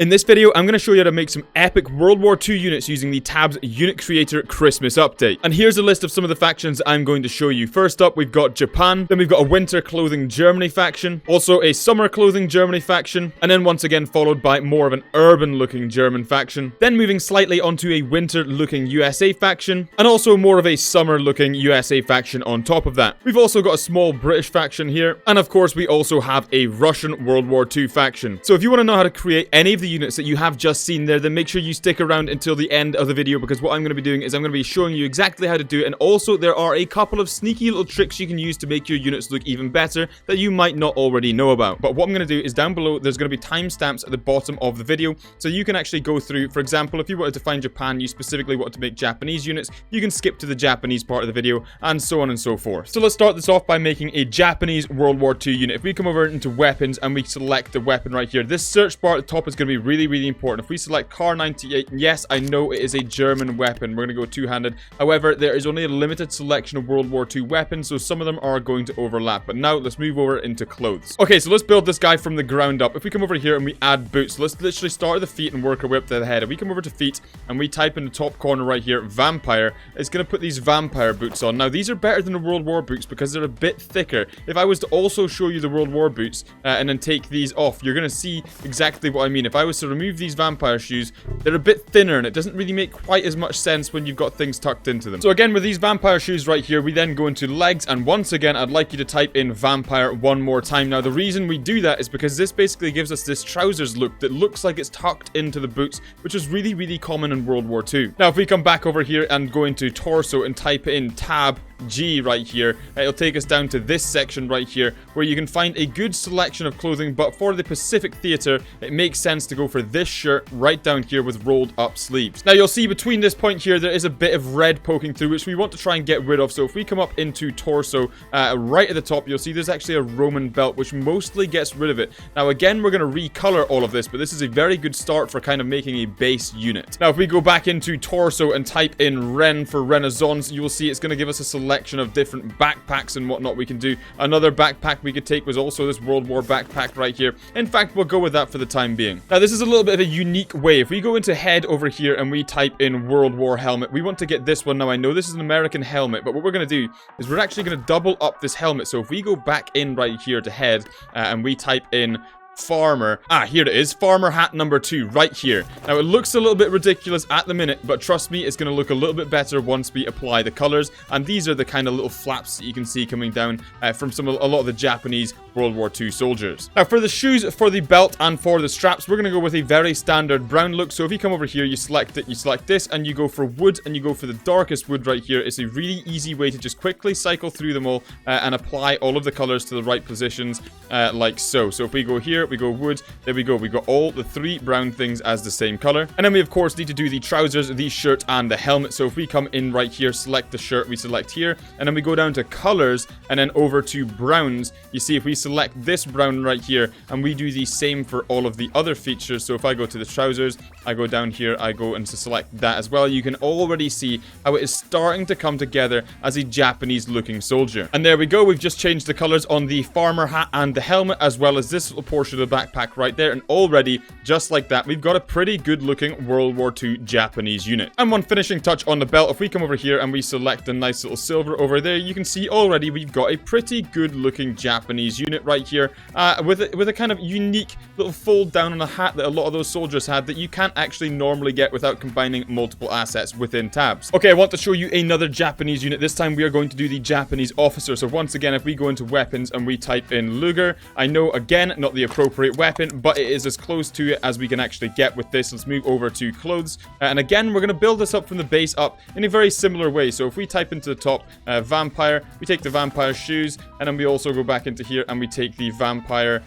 In this video, I'm going to show you how to make some epic World War II units using the Tabs Unit Creator Christmas update. And here's a list of some of the factions I'm going to show you. First up, we've got Japan, then we've got a Winter Clothing Germany faction, also a Summer Clothing Germany faction, and then once again followed by more of an urban-looking German faction. Then moving slightly onto a Winter-looking USA faction, and also more of a Summer-looking USA faction on top of that. We've also got a small British faction here, and of course we also have a Russian World War II faction. So if you want to know how to create any of the units that you have just seen there, then make sure you stick around until the end of the video, because what I'm going to be doing is I'm going to be showing you exactly how to do it, and also there are a couple of sneaky little tricks you can use to make your units look even better that you might not already know about. But what I'm going to do is down below there's going to be timestamps at the bottom of the video, so you can actually go through. For example, if you wanted to find Japan, you specifically wanted to make Japanese units, you can skip to the Japanese part of the video, and so on and so forth. So let's start this off by making a Japanese World War II unit. If we come over into weapons and we select the weapon right here, this search bar at the top is going to be really important. If we select Car 98, yes, I know it is a German weapon. We're going to go two-handed. However, there is only a limited selection of World War II weapons, so some of them are going to overlap. But now let's move over into clothes. Okay, so let's build this guy from the ground up. If we come over here and we add boots, let's literally start at the feet and work our way up to the head. If we come over to feet and we type in the top corner right here, vampire, it's going to put these vampire boots on. Now, these are better than the World War boots because they're a bit thicker. If I was to also show you the World War boots and then take these off, you're going to see exactly what I mean. If I was to remove these vampire shoes, they're a bit thinner and it doesn't really make quite as much sense when you've got things tucked into them. So again, with these vampire shoes right here, we then go into legs, and once again I'd like you to type in vampire one more time. Now the reason we do that is because this basically gives us this trousers look that looks like it's tucked into the boots, which is really common in World War II. Now if we come back over here and go into torso and type in tab G right here, it'll take us down to this section right here where you can find a good selection of clothing, but for the Pacific Theater it makes sense to go for this shirt right down here with rolled up sleeves. Now you'll see between this point here there is a bit of red poking through, which we want to try and get rid of. So if we come up into torso, right at the top you'll see there's actually a Roman belt which mostly gets rid of it. Now again, we're going to recolor all of this, but this is a very good start for kind of making a base unit. Now if we go back into torso and type in Ren for Renaissance, you will see it's going to give us a selection of different backpacks and whatnot we can do. Another backpack we could take was also this World War backpack right here. In fact, we'll go with that for the time being. Now this is a little bit of a unique way. If we go into head over here and we type in World War helmet, we want to get this one. Now I know this is an American helmet, but what we're going to do is we're actually going to double up this helmet. So if we go back in right here to head and we type in farmer, here it is, farmer hat number 2 right here. Now it looks a little bit ridiculous at the minute, but trust me, it's going to look a little bit better once we apply the colors. And these are the kind of little flaps that you can see coming down from a lot of the Japanese World War II soldiers. Now for the shoes, for the belt, and for the straps, we're going to go with a very standard brown look. So if you come over here, you select it, you select this, and you go for wood, and you go for the darkest wood right here. It's a really easy way to just quickly cycle through them all and apply all of the colors to the right positions like so. So if we go here, we go wood, there we go, we got all the 3 brown things as the same color. And then we of course need to do the trousers, the shirt, and the helmet. So if we come in right here, select the shirt, we select here, and then we go down to colors and then over to browns. You see, if we select this brown right here and we do the same for all of the other features, so if I go to the trousers, I go down here, I go and select that as well, you can already see how it is starting to come together as a Japanese looking soldier. And there we go, we've just changed the colors on the farmer hat and the helmet, as well as this little portion of the backpack right there, and already just like that we've got a pretty good looking World War II Japanese unit. And one finishing touch on the belt, if we come over here and we select a nice little silver over there, you can see already we've got a pretty good looking Japanese unit right here with a kind of unique little fold down on a hat that a lot of those soldiers had that you can't actually normally get without combining multiple assets within tabs. Okay, I want to show you another Japanese unit. This time we are going to do the Japanese officer. So once again, if we go into weapons and we type in Luger, I know again not the appropriate weapon, but it is as close to it as we can actually get with this. Let's move over to clothes, and again we're going to build this up from the base up in a very similar way. So if we type into the top vampire, we take the vampire shoes, and then we also go back into here and we take the vampire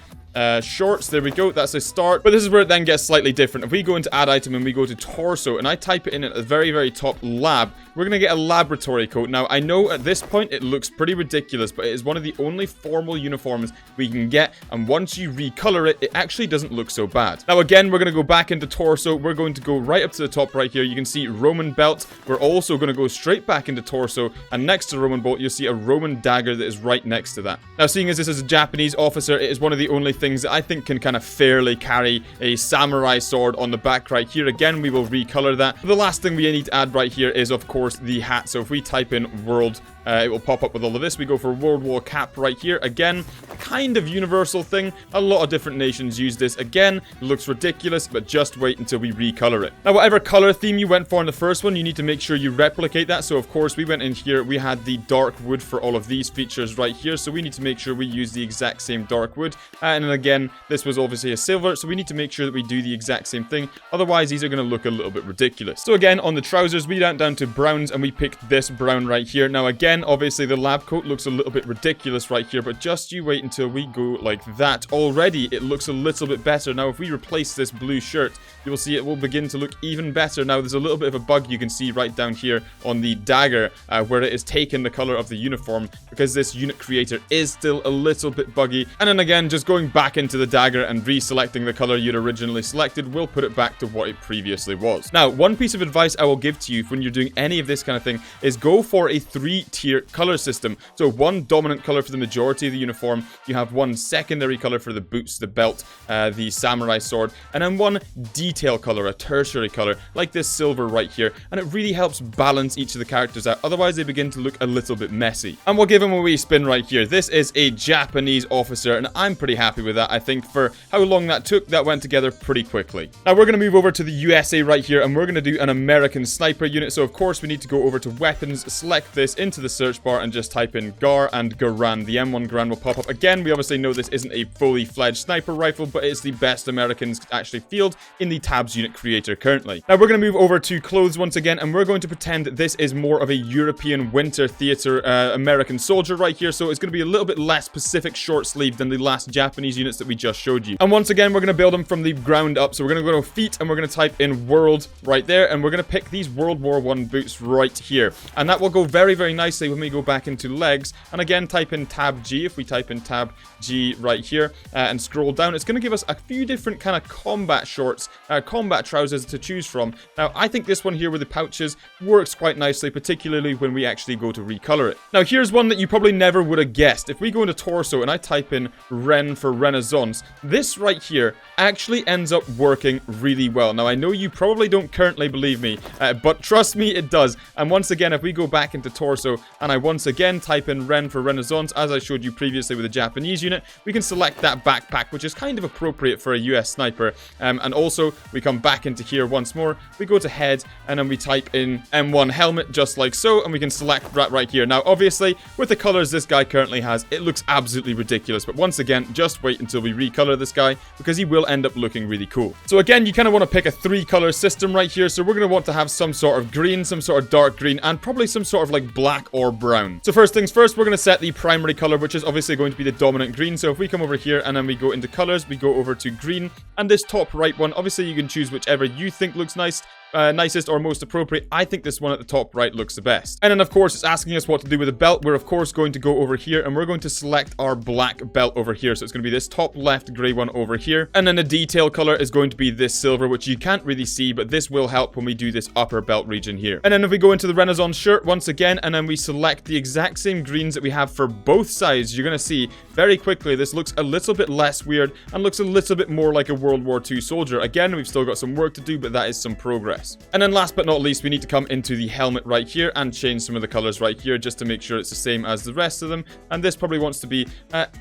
shorts. There we go, that's a start. But this is where it then gets slightly different. If we go into add item and we go to torso and I type it in at the very top lab, we're gonna get a laboratory coat. Now I know at this point it looks pretty ridiculous, but it is one of the only formal uniforms we can get, and once you recolor it, it actually doesn't look so bad. Now again, we're gonna go back into torso. We're going to go right up to the top right here. You can see Roman belt. We're also gonna go straight back into torso, and next to the Roman belt you'll see a Roman dagger that is right next to that. Now seeing as this is a Japanese officer, it is one of the only things things that I think can kind of fairly carry a samurai sword on the back right here. Again, we will recolor that. The last thing we need to add right here is, of course, the hat. So if we type in world, it will pop up with all of this. We go for World War cap right here. Again, kind of universal thing. A lot of different nations use this. Again, it looks ridiculous, but just wait until we recolor it. Now, whatever color theme you went for in the first one, you need to make sure you replicate that. So, of course, we went in here. We had the dark wood for all of these features right here. So we need to make sure we use the exact same dark wood. And then again, this was obviously a silver. So we need to make sure that we do the exact same thing. Otherwise, these are going to look a little bit ridiculous. So again, on the trousers, we went down to browns and we picked this brown right here. Now, again, obviously the lab coat looks a little bit ridiculous right here, but just you wait until we go like that. Already it looks a little bit better. Now if we replace this blue shirt, you will see it will begin to look even better. Now there's a little bit of a bug you can see right down here on the dagger where it has taken the color of the uniform, because this unit creator is still a little bit buggy. And then again, just going back into the dagger and reselecting the color you'd originally selected will put it back to what it previously was. Now, one piece of advice I will give to you when you're doing any of this kind of thing is go for a 3-tier color system. So one dominant color for the majority of the uniform, you have one secondary color for the boots, the belt, the samurai sword, and then one detail color, a tertiary color, like this silver right here, and it really helps balance each of the characters out. Otherwise, they begin to look a little bit messy. And we'll give him a wee spin right here. This is a Japanese officer, and I'm pretty happy with that. I think for how long that took, that went together pretty quickly. Now, we're going to move over to the USA right here, and we're going to do an American sniper unit. So, of course, we need to go over to weapons, select this into the search bar, and just type in Gar and Garand. The M1 Garand will pop up. Again, we obviously know this isn't a fully fledged sniper rifle, but it's the best Americans actually field in the tabs unit creator currently. Now, we're going to move over to clothes once again, and we're going to pretend this is more of a European winter theater American soldier right here. So it's going to be a little bit less Pacific short sleeve than the last Japanese units that we just showed you. And once again, we're going to build them from the ground up. So we're going to go to feet, and we're going to type in world right there, and we're going to pick these World War I boots right here. And that will go very, very nicely when we go back into legs. And again, type in tab G. If we type in tab G right here and scroll down, it's going to give us a few different kind of combat shorts, combat trousers to choose from. Now, I think this one here with the pouches works quite nicely, particularly when we actually go to recolor it. Now, here's one that you probably never would have guessed. If we go into torso and I type in Ren for Renaissance, this right here actually ends up working really well. Now, I know you probably don't currently believe me, but trust me, it does. And once again, if we go back into torso and I once again type in Ren for Renaissance, as I showed you previously with the Japanese unit, we can select that backpack, which is kind of appropriate for a US sniper. And also, we come back into here once more, we go to head, and then we type in M1 helmet, just like so, and we can select that right here. Now, obviously, with the colors this guy currently has, it looks absolutely ridiculous. But once again, just wait until we recolor this guy, because he will end up looking really cool. So again, you kind of want to pick a 3-color system right here. So we're going to want to have some sort of green, some sort of dark green, and probably some sort of like black or brown. So first things first, we're going to set the primary color, which is obviously going to be the dominant green. So if we come over here and then we go into colors, we go over to green, and this top right one, obviously you can choose whichever you think looks nice. Nicest or most appropriate. I think this one at the top right looks the best. And then of course it's asking us what to do with the belt. We're of course going to go over here and we're going to select our black belt over here. So it's going to be this top left gray one over here, and then the detail color is going to be this silver, which you can't really see, but this will help when we do this upper belt region here. And then if we go into the Renaissance shirt once again, and then we select the exact same greens that we have for both sides, you're going to see very quickly this looks a little bit less weird and looks a little bit more like a World War II soldier. Again, we've still got some work to do, but that is some progress. And then last but not least, we need to come into the helmet right here and change some of the colors right here just to make sure it's the same as the rest of them. And this probably wants to be,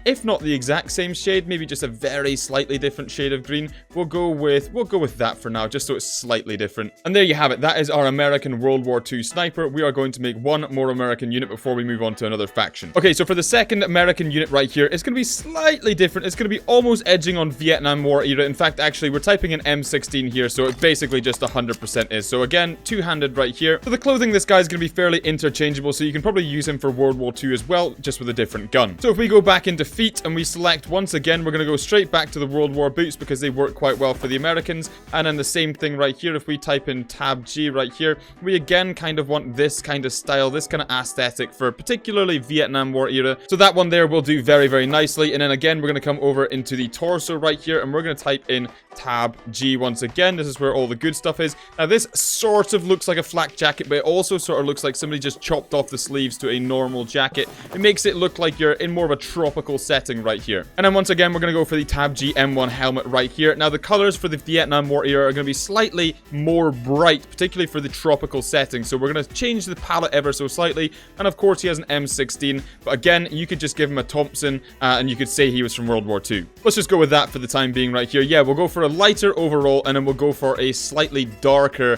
if not the exact same shade, maybe just a very slightly different shade of green. We'll go with that for now, just so it's slightly different. And there you have it. That is our American World War II sniper. We are going to make one more American unit before we move on to another faction. Okay, so for the second American unit right here, it's going to be slightly different. It's going to be almost edging on Vietnam War era. In fact, actually, we're typing in M16 here, so it basically just 100% is. So again, two-handed right here. For the clothing, this guy's going to be fairly interchangeable, so you can probably use him for World War II as well, just with a different gun. So if we go back into feet and we select once again, we're going to go straight back to the World War boots because they work quite well for the Americans. And then the same thing right here. If we type in tab G right here, we again kind of want this kind of style, this kind of aesthetic for particularly Vietnam War era. So that one there will do very, very nicely. And then again, we're going to come over into the torso right here and we're going to type in tab G once again. This is where all the good stuff is. Now, this sort of looks like a flak jacket, but it also sort of looks like somebody just chopped off the sleeves to a normal jacket. It makes it look like you're in more of a tropical setting right here. And then once again, we're going to go for the Tab G M1 helmet right here. Now, the colors for the Vietnam War era are going to be slightly more bright, particularly for the tropical setting. So we're going to change the palette ever so slightly. And of course, he has an M16. But again, you could just give him a Thompson and you could say he was from World War II. Let's just go with that for the time being right here. Yeah, we'll go for a lighter overall, and then we'll go for a slightly darker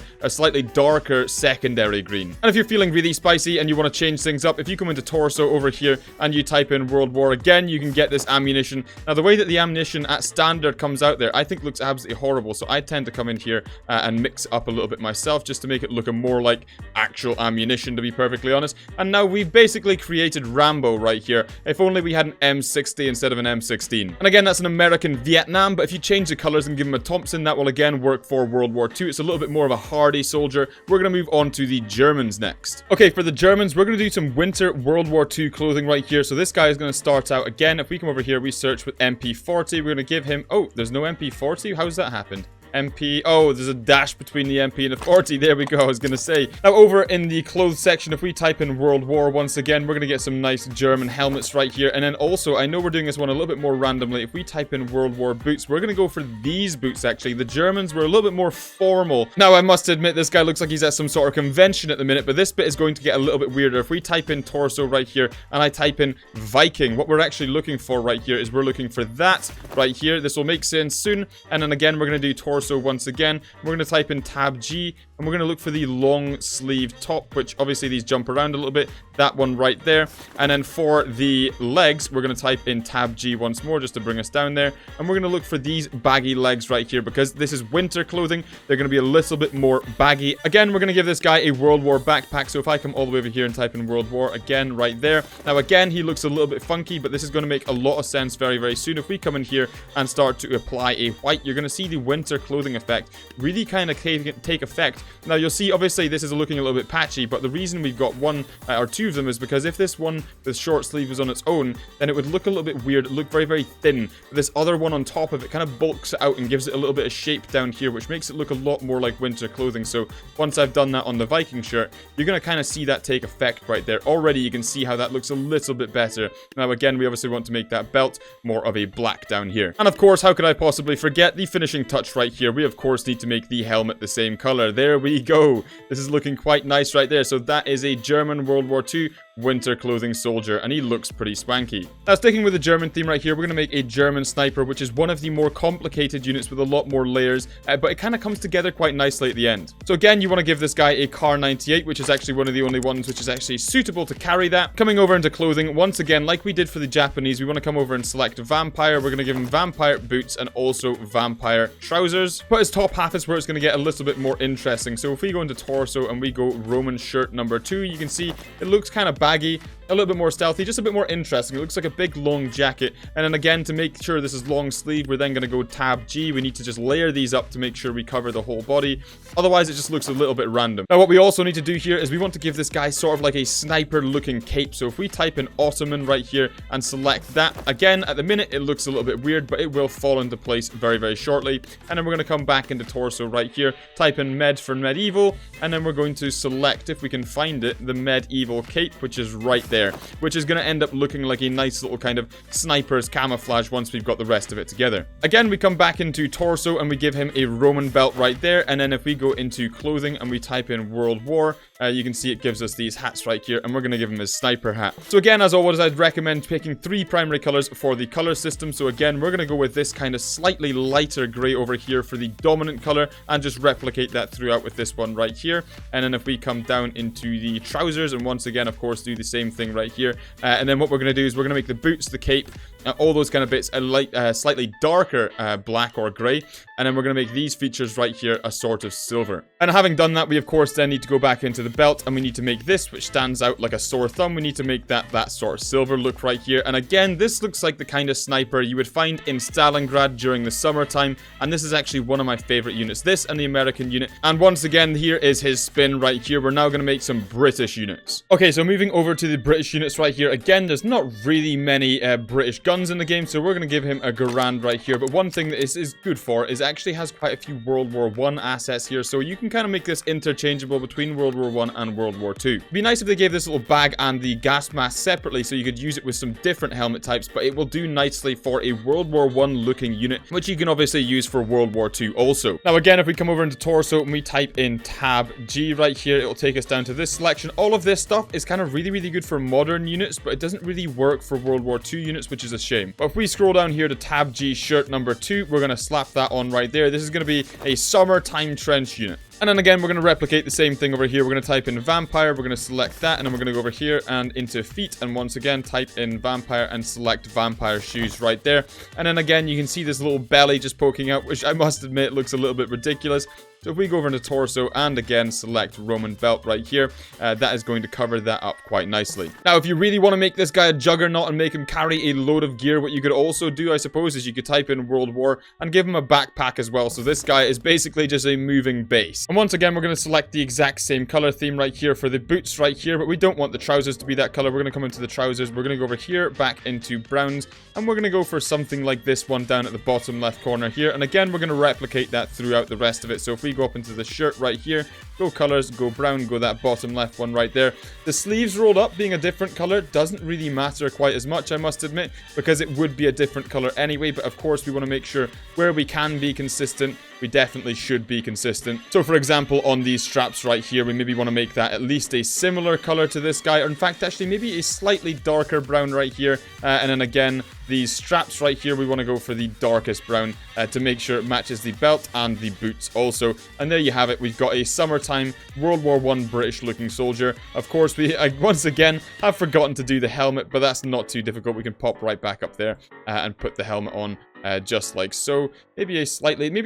secondary green. And if you're feeling really spicy and you want to change things up, if you come into torso over here and you type in World War again, you can get this ammunition. Now, the way that the ammunition at standard comes out there, I think looks absolutely horrible. So I tend to come in here and mix it up a little bit myself just to make it look more like actual ammunition, to be perfectly honest. And now we've basically created Rambo right here. If only we had an M60 instead of an M16. And again, that's an American Vietnam, but if you change the colors and give him a Thompson, that will again work for World War II. It's a little bit more of a hardy soldier. We're going to move on to the Germans next. Okay, for the Germans, we're going to do some winter World War II clothing right here. So this guy is going to start out again. If we come over here, we search with MP40. We're going to give him... Oh, there's no MP40? How's that happened? MP. Oh, there's a dash between the MP and the 40. There we go, I was going to say. Now, over in the clothes section, if we type in World War once again, we're going to get some nice German helmets right here. And then also, I know we're doing this one a little bit more randomly. If we type in World War boots, we're going to go for these boots, actually. The Germans were a little bit more formal. Now, I must admit, this guy looks like he's at some sort of convention at the minute, but this bit is going to get a little bit weirder. If we type in torso right here, and I type in Viking, what we're actually looking for right here is we're looking for that right here. This will make sense soon. And then again, we're going to do torso once again. We're going to type in Tab G, and we're going to look for the long sleeve top, which obviously these jump around a little bit. That one right there. And then for the legs, we're going to type in Tab G once more just to bring us down there. And we're going to look for these baggy legs right here because this is winter clothing. They're going to be a little bit more baggy. Again, we're going to give this guy a World War backpack. So if I come all the way over here and type in World War again right there. Now again, he looks a little bit funky, but this is going to make a lot of sense very, very soon. If we come in here and start to apply a white, you're going to see the winter clothing effect really kind of take effect. Now you'll see obviously this is looking a little bit patchy, but the reason we've got one or two of them is because if this one with short sleeve was on its own, then it would look a little bit weird. It look very, very thin. But this other one on top of it kind of bulks it out and gives it a little bit of shape down here, which makes it look a lot more like winter clothing. So once I've done that on the Viking shirt, you're going to kind of see that take effect right there. Already you can see how that looks a little bit better. Now again, we obviously want to make that belt more of a black down here. And of course, how could I possibly forget the finishing touch right here? We of course need to make the helmet the same color. There we go. This is looking quite nice right there. So that is a German World War II winter clothing soldier, and he looks pretty swanky. Now, sticking with the German theme right here, we're going to make a German sniper, which is one of the more complicated units with a lot more layers, but it kind of comes together quite nicely at the end. So again, you want to give this guy a Kar 98, which is actually one of the only ones which is actually suitable to carry that. Coming over into clothing, once again, like we did for the Japanese, we want to come over and select Vampire. We're going to give him Vampire boots and also Vampire trousers. But his top half is where it's going to get a little bit more interesting. So if we go into torso and we go Roman shirt number 2, you can see it looks kind of baggy, a little bit more stealthy, just a bit more interesting. It looks like a big long jacket. And then again, to make sure this is long sleeve, we're then going to go Tab G. We need to just layer these up to make sure we cover the whole body. Otherwise, it just looks a little bit random. Now, what we also need to do here is we want to give this guy sort of like a sniper looking cape. So if we type in Ottoman right here and select that, again, at the minute, it looks a little bit weird, but it will fall into place very, very shortly. And then we're going to come back into torso right here, type in Med for medieval, and then we're going to select, if we can find it, the medieval cape, which is right there, which is going to end up looking like a nice little kind of sniper's camouflage once we've got the rest of it together. Again, we come back into torso and we give him a Roman belt right there. And then if we go into clothing and we type in World War, you can see it gives us these hats right here, and we're going to give him his sniper hat. So again, as always, I'd recommend picking 3 primary colors for the color system. So again, we're going to go with this kind of slightly lighter gray over here for the dominant color and just replicate that throughout with this one right here. And then if we come down into the trousers and once again, of course, do the same thing right here. And then what we're going to do is we're going to make the boots, the cape, all those kind of bits a light, slightly darker black or gray. And then we're going to make these features right here a sort of silver. And having done that, we of course then need to go back into the belt and we need to make this, which stands out like a sore thumb. We need to make that sort of silver look right here. And again, this looks like the kind of sniper you would find in Stalingrad during the summertime. And this is actually one of my favorite units, this and the American unit. And once again, here is his spin right here. We're now going to make some British units. Okay, so moving over to the British units right here. Again, there's not really many British guns in the game, so we're going to give him a Garand right here. But one thing that this is good for is it actually has quite a few World War I assets here, so you can kind of make this interchangeable between World War I and World War II. It'd be nice if they gave this little bag and the gas mask separately, so you could use it with some different helmet types, but it will do nicely for a World War I looking unit, which you can obviously use for World War II also. Now again, if we come over into torso and we type in tab G right here, it'll take us down to this selection. All of this stuff is kind of really good for modern units, but it doesn't really work for World War II units, which is a shame. But if we scroll down here to tab G shirt number 2, we're going to slap that on right there. This is going to be a summertime trench unit. And then again, we're going to replicate the same thing over here. We're going to type in vampire, we're going to select that, and then we're going to go over here and into feet, and once again type in vampire and select vampire shoes right there. And then again, you can see this little belly just poking out, which I must admit looks a little bit ridiculous. So if we go over into torso and again select Roman belt right here, that is going to cover that up quite nicely. Now, if you really want to make this guy a juggernaut and make him carry a load of gear, what you could also do, I suppose, is you could type in World War and give him a backpack as well. So this guy is basically just a moving base. And once again, we're going to select the exact same color theme right here for the boots right here, but we don't want the trousers to be that color. We're going to come into the trousers. We're going to go over here, back into browns, and we're going to go for something like this one down at the bottom left corner here. And again, we're going to replicate that throughout the rest of it. So if we go up into the shirt right here, go colors, go brown, go that bottom left one right there. The sleeves rolled up being a different color doesn't really matter quite as much, I must admit, because it would be a different color anyway. But of course, we want to make sure where we can be consistent, we definitely should be consistent. So for example, on these straps right here, we maybe want to make that at least a similar color to this guy, or in fact actually maybe a slightly darker brown right here. And then again, these straps right here, we want to go for the darkest brown to make sure it matches the belt and the boots also. And there you have it. We've got a summertime World War I British looking soldier. Of course, we once again have forgotten to do the helmet, but that's not too difficult. We can pop right back up there and put the helmet on. Just like so. Maybe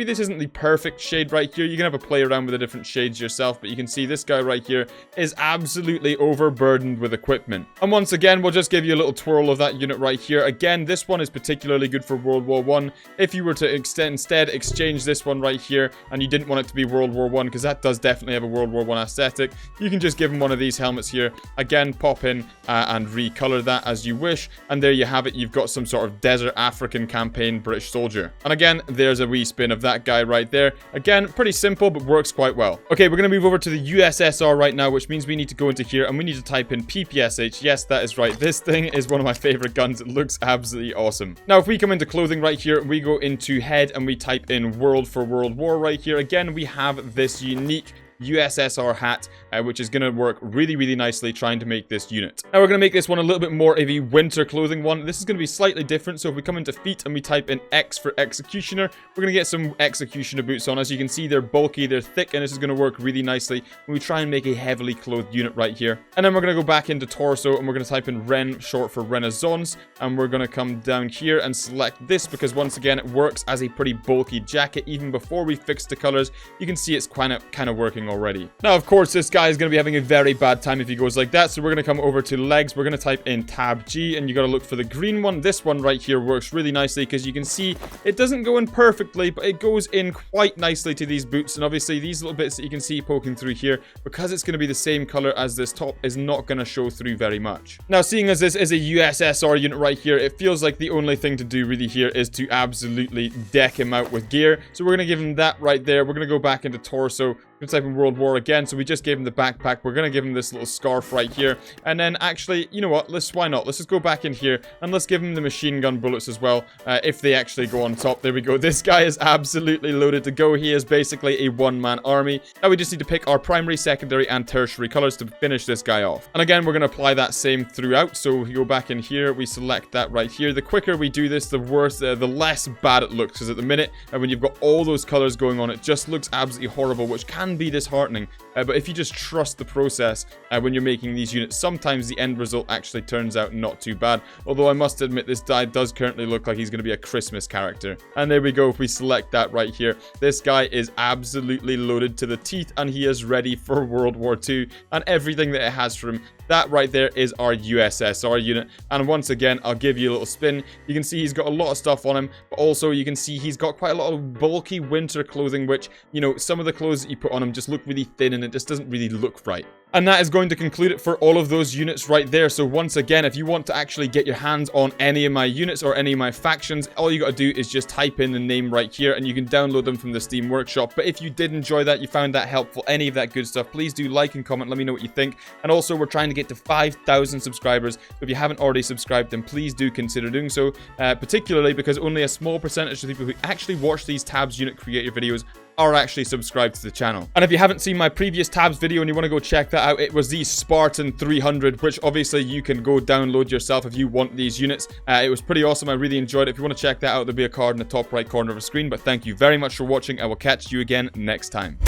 this isn't the perfect shade right here. You can have a play around with the different shades yourself, but you can see this guy right here is absolutely overburdened with equipment. And once again, we'll just give you a little twirl of that unit right here. Again, this one is particularly good for World War I. If you were to instead exchange this one right here, and you didn't want it to be World War I, because that does definitely have a World War I aesthetic, you can just give him one of these helmets here. Again, pop in and recolor that as you wish, and there you have it. You've got some sort of desert African campaign British soldier. And again, there's a wee spin of that guy right there. Again, pretty simple, but works quite well. Okay, we're going to move over to the USSR right now, which means we need to go into here and we need to type in PPSH. Yes, that is right. This thing is one of my favorite guns. It looks absolutely awesome. Now, if we come into clothing right here, we go into head and we type in world for World War right here. Again, we have this unique USSR hat, which is going to work really nicely trying to make this unit. Now we're going to make this one a little bit more of a winter clothing one. This is going to be slightly different. So if we come into feet and we type in X for executioner, we're going to get some executioner boots on. As you can see, they're bulky, they're thick, and this is going to work really nicely when we try and make a heavily clothed unit right here. And then we're going to go back into torso and we're going to type in Ren, short for Renaissance, and we're going to come down here and select this because once again it works as a pretty bulky jacket. Even before we fix the colors, you can see it's kind of working already. Now, of course, this guy is going to be having a very bad time if he goes like that. So we're going to come over to legs. We're going to type in tab G and you got to look for the green one. This one right here works really nicely because you can see it doesn't go in perfectly, but it goes in quite nicely to these boots. And obviously these little bits that you can see poking through here, because it's going to be the same color as this top, is not going to show through very much. Now, seeing as this is a USSR unit right here, it feels like the only thing to do really here is to absolutely deck him out with gear. So we're going to give him that right there. We're going to go back into torso. We're going to type in World War again. So we just gave him the backpack. We're going to give him this little scarf right here. And then actually, you know what? Why not? Let's just go back in here and let's give him the machine gun bullets as well. If they actually go on top. There we go. This guy is absolutely loaded to go. He is basically a one-man army. Now we just need to pick our primary, secondary, and tertiary colors to finish this guy off. And again, we're going to apply that same throughout. So we go back in here. We select that right here. The quicker we do this, the worse, the less bad it looks. Because at the minute, when you've got all those colors going on, it just looks absolutely horrible, which can be disheartening. But if you just trust the process when you're making these units, sometimes the end result actually turns out not too bad. Although I must admit, this guy does currently look like he's going to be a Christmas character. And there we go. If we select that right here, this guy is absolutely loaded to the teeth and he is ready for World War II and everything that it has for him. That right there is our USSR unit. And once again, I'll give you a little spin. You can see he's got a lot of stuff on him, but also you can see he's got quite a lot of bulky winter clothing, which, you know, some of the clothes that you put on him just look really thin and it just doesn't really look right. And that is going to conclude it for all of those units right there. So once again, if you want to actually get your hands on any of my units or any of my factions, all you got to do is just type in the name right here and you can download them from the Steam Workshop. But if you did enjoy that, you found that helpful, any of that good stuff, please do like and comment, let me know what you think. And also, we're trying to get to 5,000 subscribers. So if you haven't already subscribed, then please do consider doing so, particularly because only a small percentage of people who actually watch these Tabs unit creator videos are actually subscribed to the channel. And if you haven't seen my previous Tabs video and you want to go check that out, it was the Spartan 300, which obviously you can go download yourself if you want these units. It was pretty awesome. I really enjoyed it. If you want to check that out, there'll be a card in the top right corner of the screen. But thank you very much for watching. I will catch you again next time.